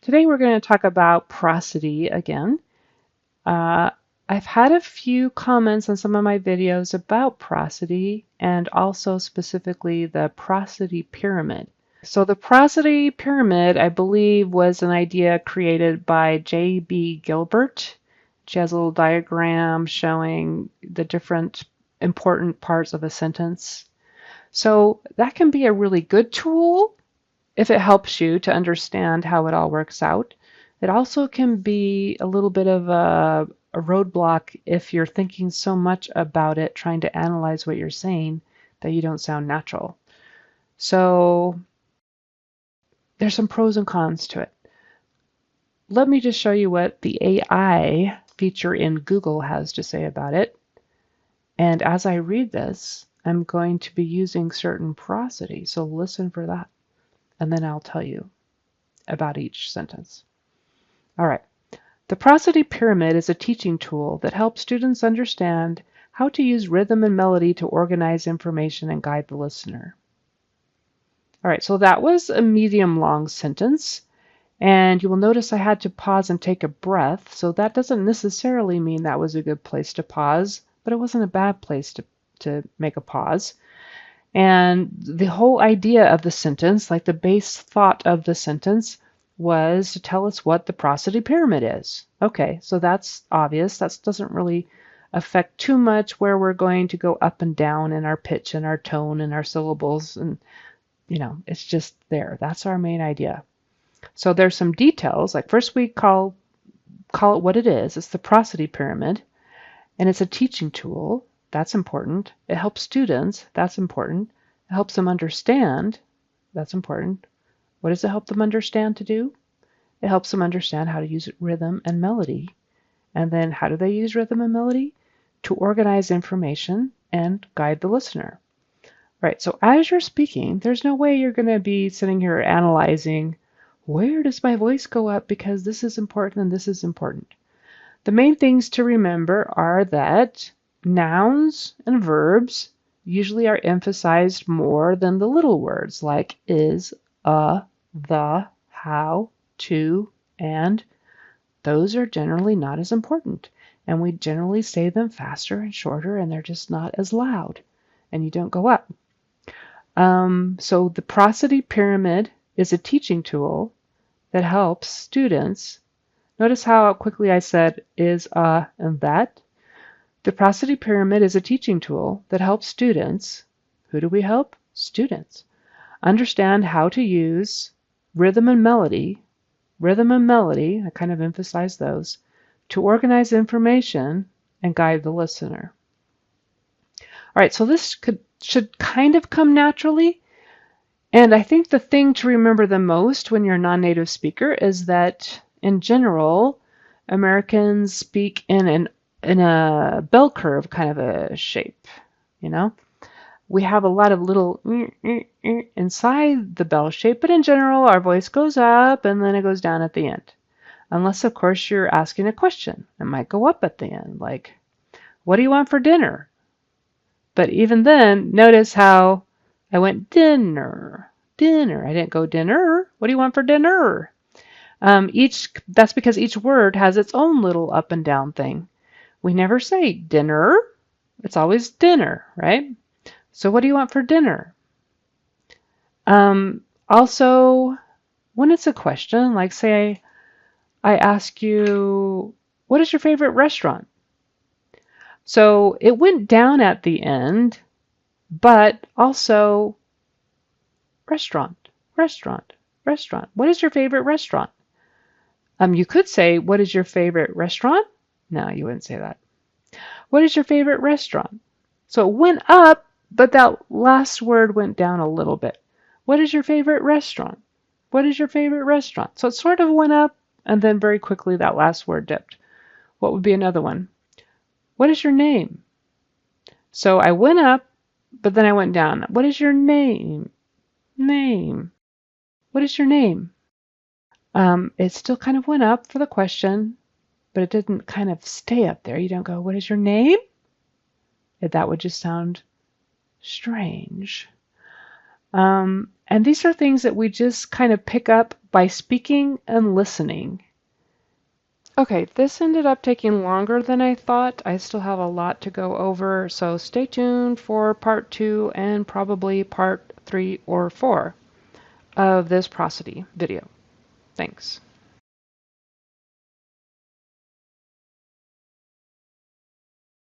Today we're going to talk about prosody again. I've had a few comments on some of my videos about prosody and also specifically the prosody pyramid. So the prosody pyramid, I believe, was an idea created by J.B. Gilbert. She has a little diagram showing the different important parts of a sentence. So that can be a really good tool if it helps you to understand how it all works out. It also can be a little bit of a roadblock if you're thinking so much about it, trying to analyze what you're saying, that you don't sound natural. So there's some pros and cons to it. Let me just show you what the AI feature in Google has to say about it. And as I read this, I'm going to be using certain prosody, so listen for that. And then I'll tell you about each sentence. All right. The Prosody Pyramid is a teaching tool that helps students understand how to use rhythm and melody to organize information and guide the listener. All right, so that was a medium-long sentence, and you will notice I had to pause and take a breath, so that doesn't necessarily mean that was a good place to pause, but it wasn't a bad place to make a pause. And the whole idea of the sentence, like the base thought of the sentence, was to tell us what the prosody pyramid is. Okay, so that's obvious. That doesn't really affect too much where we're going to go up and down in our pitch and our tone and our syllables, and it's just there. That's our main idea. So there's some details. Like first we call it what it is. It's the prosody pyramid, and it's a teaching tool. That's important. It helps students. That's important. It helps them understand. That's important. What does it help them understand to do? It helps them understand how to use rhythm and melody. And then how do they use rhythm and melody? To organize information and guide the listener. Right, so as you're speaking, there's no way you're going to be sitting here analyzing, where does my voice go up because this is important and this is important. The main things to remember are that nouns and verbs usually are emphasized more than the little words like is, the, how, to, and. Those are generally not as important. And we generally say them faster and shorter, and they're just not as loud. And you don't go up. So the prosody pyramid is a teaching tool that helps students. Notice how quickly I said is, and that. The prosody pyramid is a teaching tool that helps students. Who do we help? Students. Understand how to use rhythm and melody, I kind of emphasize those, to organize information and guide the listener. All right, so this should kind of come naturally. And I think the thing to remember the most when you're a non-native speaker is that, in general, Americans speak in a bell curve kind of a shape, We have a lot of little inside the bell shape, but in general, our voice goes up and then it goes down at the end. Unless, of course, you're asking a question. It might go up at the end, like, what do you want for dinner? But even then, notice how I went dinner. I didn't go dinner. What do you want for dinner? That's because each word has its own little up and down thing. We never say dinner. It's always dinner, right? So what do you want for dinner? Also, when it's a question, like say I ask you, what is your favorite restaurant? So it went down at the end, but also restaurant. What is your favorite restaurant? You could say, what is your favorite restaurant? No, you wouldn't say that. What is your favorite restaurant? So it went up, but that last word went down a little bit. What is your favorite restaurant? What is your favorite restaurant? So it sort of went up, and then very quickly that last word dipped. What would be another one? What is your name? So I went up, but then I went down. What is your name? What is your name? It still kind of went up for the question, but it didn't kind of stay up there. You don't go, what is your name? That would just sound strange. And these are things that we just kind of pick up by speaking and listening. Okay, this ended up taking longer than I thought. I still have a lot to go over, so stay tuned for part 2 and probably part 3 or 4 of this prosody video. Thanks.